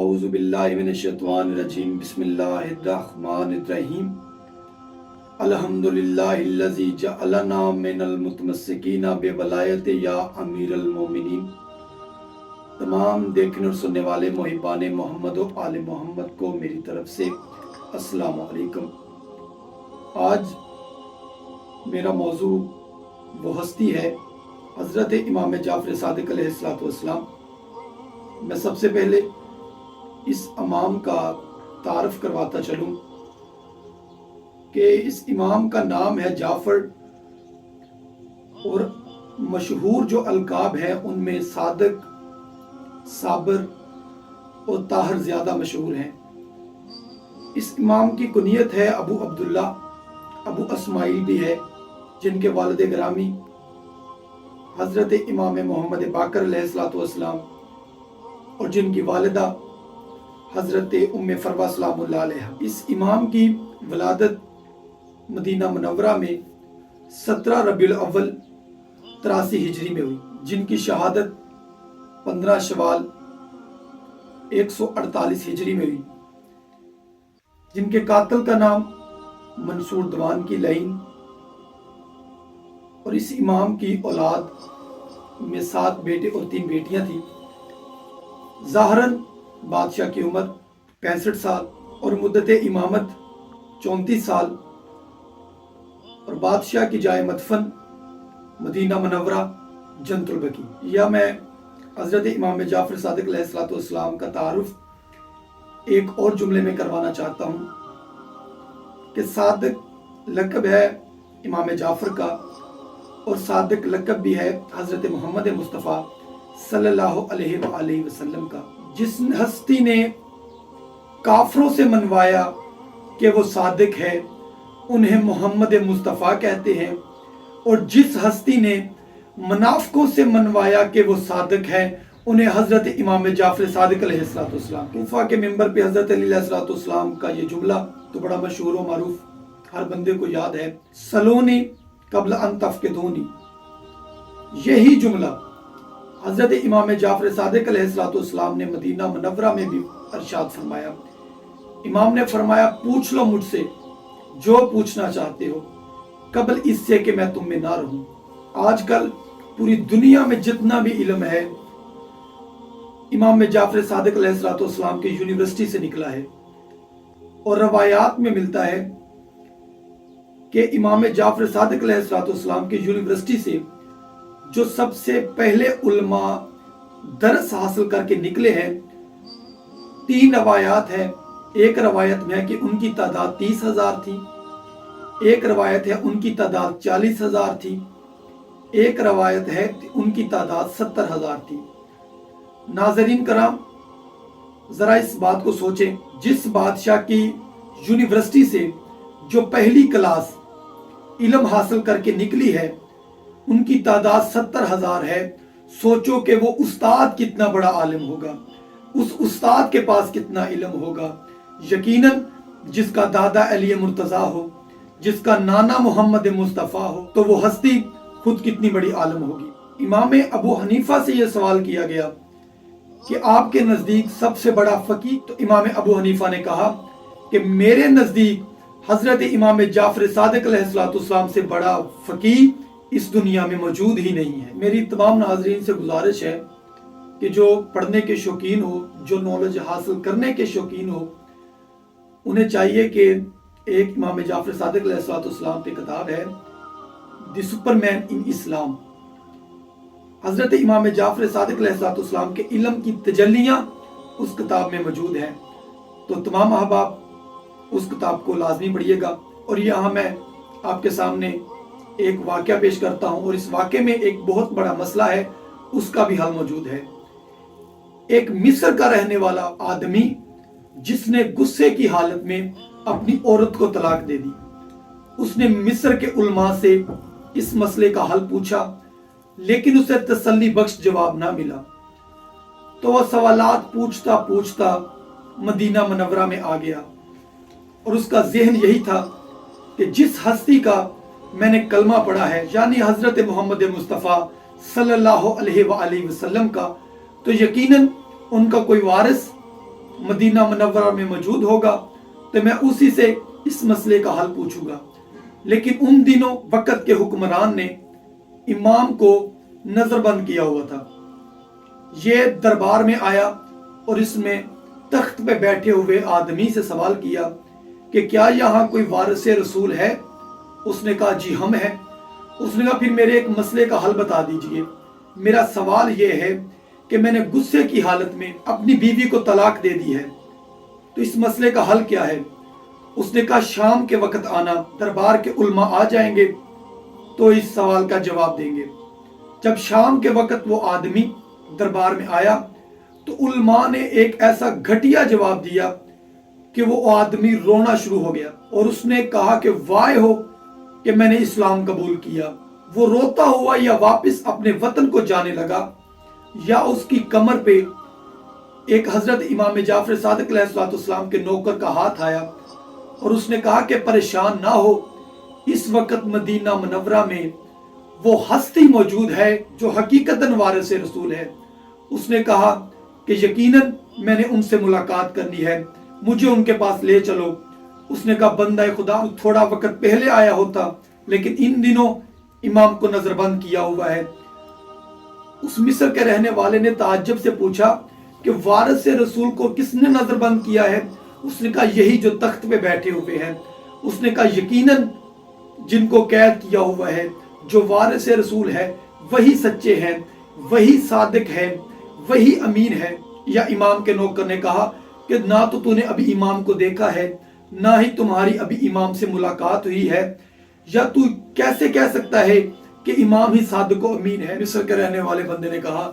अऊज़ु बिल्लाहि मिनश्शैतानिर्रजीम बिस्मिल्लाहिर्रहमानिर्रहीम अल्हम्दुलिल्लाहिल्लज़ी जअलना मिनल मुतमस्सिकीना बिवलायति या अमीरुल मोमिनीन। तमाम देखने और सुनने वाले मुहिब्बाने मोहम्मद और आले मोहम्मद को मेरी तरफ से अस्सलाम वालेकुम। आज मेरा मौजू वो हस्ती है हज़रत इमाम जाफ़र सादिक अलैहिस्सलाम। मैं सबसे पहले इस इमाम का तारफ़ करवाता चलूँ कि इस इमाम का नाम है जाफ़र और मशहूर जो अलकाब हैं उनमें सादिक, साबिर और ताहिर ज़्यादा मशहूर हैं। इस इमाम की कुनियत है अबू अब्दुल्ला, अबू अस्माइल भी है, जिनके वालिद गिरामी हज़रत इमाम मोहम्मद बाकर अलैहिस्सलाम और जिनकी वालिदा हज़रत उम्मे फरवा सलामुल्लाह अलैहा। इस इमाम की वलादत मदीना मुनव्वरा में 17 रबीउल अव्वल 83 हिजरी में हुई, जिनकी शहादत 15 शवाल 148 हिजरी में हुई। जिनके कातिल का नाम मंसूर दवान की लाइन। और इस इमाम की औलाद में 7 बेटे और 3 बेटियां थी। ज़ाहरन बादशाह की उम्र 65 साल और मुद्दत इमामत 34 साल और बादशाह की जाए मदफन मदीना मुनव्वरा जन्नतुल बकी। या मैं हज़रत इमाम जाफ़र सादिक अलैहिस्सलाम का तारुफ एक और जुमले में करवाना चाहता हूँ कि सादिक लक़ब है इमाम जाफ़र का और सादिक लक़ब भी है हज़रत मोहम्मद मुस्तफ़ा सल्लल्लाहु अलैहि वसल्लम का। जिस हस्ती ने काफरों से मनवाया कि वो सादिक है, उन्हें मोहम्मद मुस्तफ़ा कहते हैं। और जिस हस्ती ने मुनाफिकों से मनवाया कि वो सादिक है, उन्हें हज़रत इमाम जाफ़र सादिक अलैहिस्सलाम। कूफा के मिंबर पे हज़रत अली अलैहिस्सलाम का ये जुमला तो बड़ा मशहूर और मारूफ, हर बंदे को याद है, सलोनी कब्ल अन तफ़क़िदूनी। यही जुमला हज़रत इमाम जाफ़र सादिक अलैहिस्सलाम ने मदीना मुनव्वरा में भी इरशाद फरमाया। इमाम ने फरमाया, पूछ लो मुझसे जो पूछना चाहते हो, कबल इससे कि मैं तुम में ना रहूं। आजकल पूरी दुनिया में जितना भी इल्म है इमाम जाफ़र सादिक अलैहिस्सलाम की यूनिवर्सिटी से निकला है। और रवायात में मिलता है कि इमाम जाफ़र सादिक अलैहिस्सलाम की यूनिवर्सिटी से जो सबसे पहले उलमा दर्स हासिल करके निकले हैं, 3 रवायात है। एक रवायत में है कि उनकी तादाद 30,000 थी, एक रवायत है उनकी तादाद 40,000 थी, एक रवायत है उनकी तादाद 70,000 थी। नाज़रीन कराम, जरा इस बात को सोचें, जिस बादशाह की यूनिवर्सिटी से जो पहली क्लास इल्म हासिल करके निकली है, उनकी तादाद 70,000 है। सोचो कि वो उस्ताद कितना बड़ा आलिम होगा, उस उस्ताद के पास कितना इल्म होगा। यकीनन जिसका दादा अली मुर्तज़ा हो, जिसका नाना मोहम्मद मुस्तफ़ा हो, तो वो हस्ती खुद कितनी बड़ी आलिम होगी। इमाम अबू हनीफा से यह सवाल किया गया कि आपके नज़दीक सबसे बड़ा फ़कीह, तो इमाम अबू हनीफा ने कहा कि मेरे नज़दीक हज़रत इमाम जाफ़र सादिक अलैहिस्सलाम से बड़ा फ़कीह इस दुनिया में मौजूद ही नहीं है। मेरी तमाम नाज़रीन से गुजारिश है कि जो पढ़ने के शौकीन हो, जो नॉलेज हासिल करने के शौकीन हो, उन्हें चाहिए कि एक इमाम जाफ़र सादिक अलैहिस्सलाम पे किताब है द सुपरमैन इन इस्लाम। हज़रत इमाम जाफ़र सादिक अलैहिस्सलाम के इल्म की तजल्लियाँ उस किताब में मौजूद हैं। तो तमाम अहबाब उस किताब को लाजमी पढ़िएगा। और यहाँ मैं आपके सामने एक वाक़या पेश करता हूँ और इस वाक़े में एक बहुत बड़ा मसला है, उसका भी हल मौजूद है। एक मिस्र का रहने वाला आदमी जिसने गुस्से की हालत में अपनी औरत को तलाक दे दी, उसने मिस्र के उलमा से इस मसले का हल पूछा, लेकिन उसे तसल्ली बख्श जवाब ना मिला। तो वह सवालात पूछता पूछता मदीना मुनव्वरा में आ गया और उसका ज़हन यही था कि जिस हस्ती का मैंने कलमा पढ़ा है, यानी हज़रत मोहम्मद मुस्तफ़ा सल्लल्लाहु अलैहि वसल्लम का, तो यकीनन उनका कोई वारिस मदीना मुनव्वरा में मौजूद होगा तो मैं उसी से इस मसले का हल पूछूंगा। लेकिन उन दिनों वक़्त के हुक्मरान ने इमाम को नजरबंद किया हुआ था। ये दरबार में आया और इसमें तख्त पे बैठे हुए आदमी से सवाल किया कि क्या यहाँ कोई वारिस रसूल है? उसने कहा जी हम हैं। उसने कहा फिर मेरे एक मसले का हल बता दीजिए। मेरा सवाल ये है कि मैंने गुस्से की हालत में अपनी बीवी को तलाक दे दी है, तो इस मसले का हल क्या है? उसने कहा शाम के वक्त आना, दरबार के उलमा आ जाएंगे तो इस सवाल का जवाब देंगे। जब शाम के वक्त वो आदमी दरबार में आया तो उलमा ने एक ऐसा घटिया जवाब दिया कि वो आदमी रोना शुरू हो गया और उसने कहा कि वाह हो कि मैंने इस्लाम कबूल किया। वो रोता हुआ या वापस अपने वतन को जाने लगा या उसकी कमर पे एक हजरत इमाम जाफर सादिक अलैहिस्सलाम के नौकर का हाथ आया और उसने कहा कि परेशान ना हो, इस वक्त मदीना मुनव्वरा में वो हस्ती मौजूद है जो हकीकतन वारिस रसूल है। उसने कहा कि यकीनन मैंने उनसे मुलाकात करनी है, मुझे उनके पास ले चलो। उसने कहा बंदा खुदा थोड़ा वक्त पहले आया होता, लेकिन इन दिनों इमाम को नजरबंद किया हुआ है। उस मिस्र के रहने वाले ने ताज्जुब से पूछा कि वारिस रसूल को किसने नजरबंद किया है? उसने कहा यही जो तख्त पे बैठे हुए हैं। उसने कहा यकीनन जिनको कैद किया हुआ है, जो वारिस रसूल है, वही सच्चे हैं, वही सादिक है, वही अमीन है। या इमाम के नौकर ने कहा कि ना तो तूने अभी इमाम को देखा है, ना ही तुम्हारी अभी इमाम से मुलाकात हुई है, या तू कैसे कह सकता है कि इमाम ही सादिक व अमीन है? मिस्र के रहने वाले बंदे ने कहा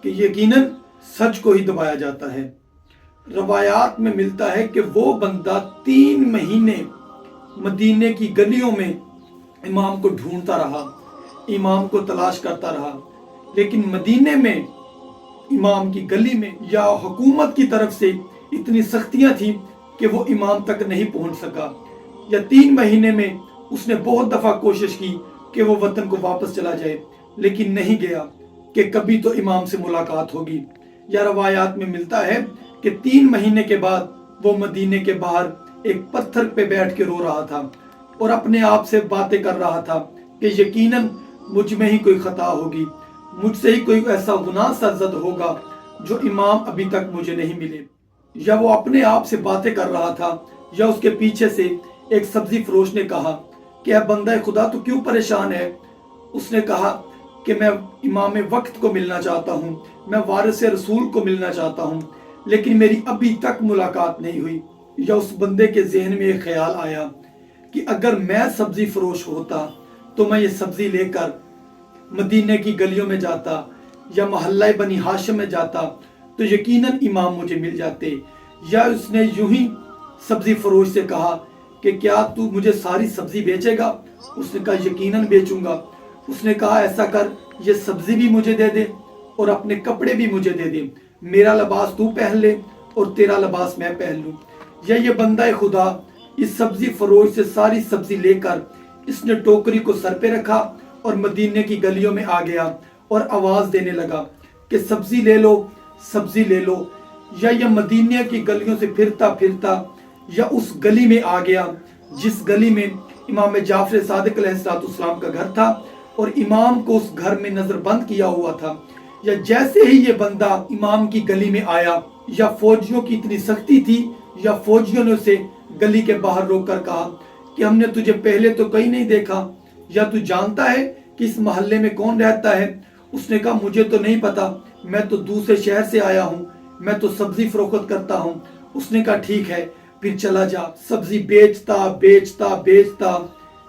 कि यकीनन सच को ही दबाया जाता है। रवायात में मिलता है कि वो बंदा 3 महीने मदीने की गलियों में इमाम को ढूंढता रहा, इमाम को तलाश करता रहा, लेकिन मदीने में इमाम की गली में या हुकूमत की तरफ से इतनी सख्तियां थी कि वो इमाम तक नहीं पहुंच सका। या 3 महीने में उसने बहुत दफा कोशिश की कि वो वतन को वापस चला जाए, लेकिन नहीं गया कि कभी तो इमाम से मुलाकात होगी। या रवायात में मिलता है कि 3 महीने के बाद वो मदीने के बाहर एक पत्थर पे बैठ के रो रहा था और अपने आप से बातें कर रहा था कि यकीनन मुझ में ही कोई खता होगी, मुझसे ही कोई ऐसा गुनाह सरजद होगा जो इमाम अभी तक मुझे नहीं मिले। या वो अपने आप से बातें कर रहा था, या उसके पीछे से एक सब्जी फरोश ने कहा कि अब बंदा खुदा तू क्यों परेशान है? उसने कहा कि मैं इमाम वक्त को मिलना चाहता हूँ, मैं वारिस रसूल को मिलना चाहता हूँ, लेकिन मेरी अभी तक मुलाकात नहीं हुई। या उस बंदे के जहन में एक ख्याल आया कि अगर मैं सब्जी फरोश होता तो मैं ये सब्जी लेकर मदीने की गलियों में जाता या मोहल्ला बनी हाशिम में जाता तो यकीनन इमाम मुझे मिल जाते। या उसने यूं ही सब्जी फरोश से कहा कि क्या तू मुझे सारी सब्जी बेचेगा? उसने कहा यकीनन बेचूंगा। उसने कहा ऐसा कर, ये सब्जी भी मुझे दे दे और अपने कपड़े भी मुझे दे दे, मेरा लिबास तू पहन ले और तेरा लिबास मैं पहन लूं। या ये बंदा खुदा इस सब्जी फरोश से सारी सब्जी लेकर इसने टोकरी को सर पे रखा और मदीने की गलियों में आ गया और आवाज देने लगा कि सब्जी ले लो, सब्जी ले लो। या ये मदीने की गलियों से फिरता फिरता या उस गली में आ गया जिस गली में इमाम जाफर सादिक अलैहिस्सलाम का घर था और इमाम को उस घर में नजरबंद किया हुआ था। या जैसे ही ये बंदा इमाम की गली में आया, या फौजियों की इतनी सख्ती थी या फौजियों ने उसे गली के बाहर रोककर कहा कि हमने तुझे पहले तो कहीं नहीं देखा, या तू जानता है कि इस मोहल्ले में कौन रहता है? उसने कहा मुझे तो नहीं पता, मैं तो दूसरे शहर से आया हूँ, मैं तो सब्जी फरोख्त करता हूँ। उसने कहा ठीक है फिर चला जा। सब्जी बेचता बेचता बेचता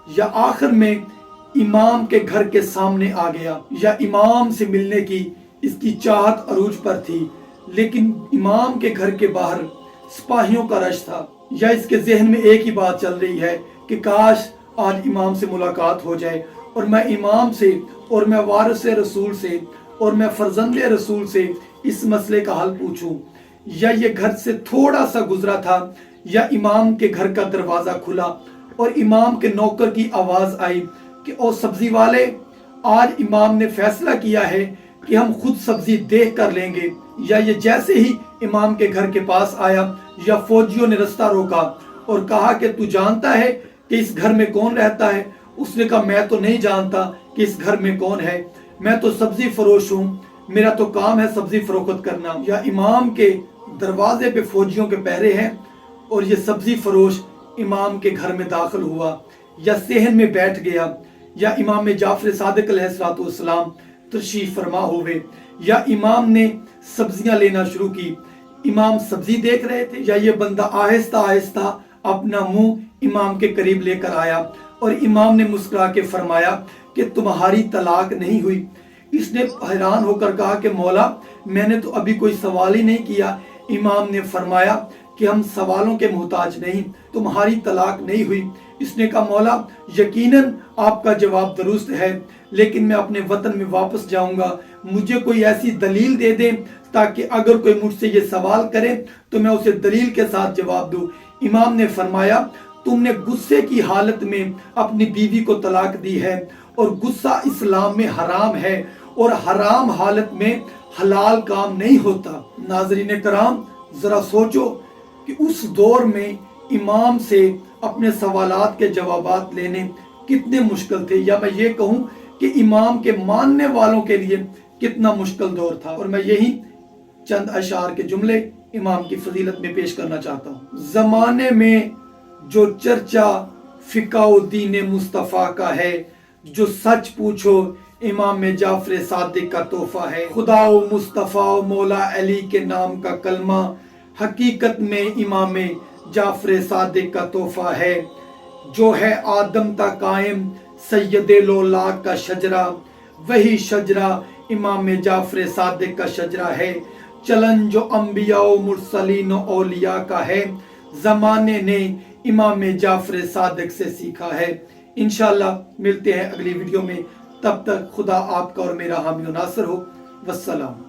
या आखिर में इमाम के घर के सामने आ गया। या इमाम से मिलने की इसकी चाहत अरूज पर थी, लेकिन इमाम के घर के बाहर सिपाहियों का रश था। या इसके जहन में एक ही बात चल रही है कि काश आज इमाम से मुलाकात हो जाए और मैं इमाम से और मैं वारिस रसूल से और मैं फर्जंद रसूल से इस मसले का हल पूछूं। या ये घर से थोड़ा सा गुजरा था या इमाम के घर का दरवाजा खुला और इमाम के नौकर की आवाज आई कि ओ सब्जी वाले, आज इमाम ने फैसला किया है کہ ہم خود سبزی دیکھ کر لیں گے، یا یہ جیسے ہی امام کے گھر کے پاس آیا یا فوجیوں نے رستہ روکا اور کہا کہ تو جانتا ہے کہ اس گھر میں کون رہتا ہے؟ اس نے کہا میں تو نہیں جانتا کہ اس گھر میں کون ہے، میں تو سبزی فروش ہوں، میرا تو کام ہے سبزی فروخت کرنا۔ یا امام کے دروازے پہ فوجیوں کے پہرے ہیں اور یہ سبزی فروش امام کے گھر میں داخل ہوا یا صحن میں بیٹھ گیا، یا امام جعفر صادق علیہ السلام تشریف فرما ہوئے، یا امام نے سبزیاں لینا شروع کی، امام سبزی دیکھ رہے تھے، یا یہ بندہ آہستہ آہستہ اپنا منہ امام کے قریب لے کر آیا اور امام نے مسکرا کے فرمایا کہ تمہاری طلاق نہیں ہوئی۔ اس نے حیران ہو کر کہا کہ مولا میں نے تو ابھی کوئی سوال ہی نہیں کیا۔ امام نے فرمایا کہ ہم سوالوں کے محتاج نہیں، تمہاری طلاق نہیں ہوئی۔ اس نے کہا مولا یقیناً آپ کا جواب درست ہے، لیکن میں اپنے وطن میں واپس جاؤں گا، مجھے کوئی ایسی دلیل دے دیں تاکہ اگر کوئی مجھ سے یہ سوال کرے تو میں اسے دلیل کے ساتھ جواب دوں۔ امام نے فرمایا تم نے غصے کی حالت میں اپنی بیوی کو طلاق دی ہے، اور غصہ اسلام میں حرام ہے، اور حرام حالت میں حلال کام نہیں ہوتا۔ ناظرین کرام ذرا سوچو کہ اس دور میں امام سے اپنے سوالات کے جوابات لینے کتنے مشکل تھے، یا میں یہ کہوں کہ امام کے ماننے والوں کے لیے کتنا مشکل دور تھا۔ اور میں یہی چند اشعار کے جملے امام کی فضیلت میں پیش کرنا چاہتا ہوں۔ زمانے میں جو چرچا فقہ و دین مصطفیٰ کا ہے، جو سچ پوچھو امام جعفر صادق کا تحفہ ہے۔ خدا و مصطفیٰ و مولا علی کے نام کا کلمہ حقیقت میں امام جعفر صادق کا تحفہ ہے، جو ہے آدم تا قائم سید لولاک کا شجرہ، وہی شجرہ امام جعفر صادق کا شجرہ ہے۔ چلن جو انبیاء و مرسلین و اولیاء کا ہے، زمانے نے امام جعفر صادق سے سیکھا ہے۔ انشاءاللہ ملتے ہیں اگلی ویڈیو میں، تب تک خدا آپ کا اور میرا حامی و ناصر ہو۔ والسلام۔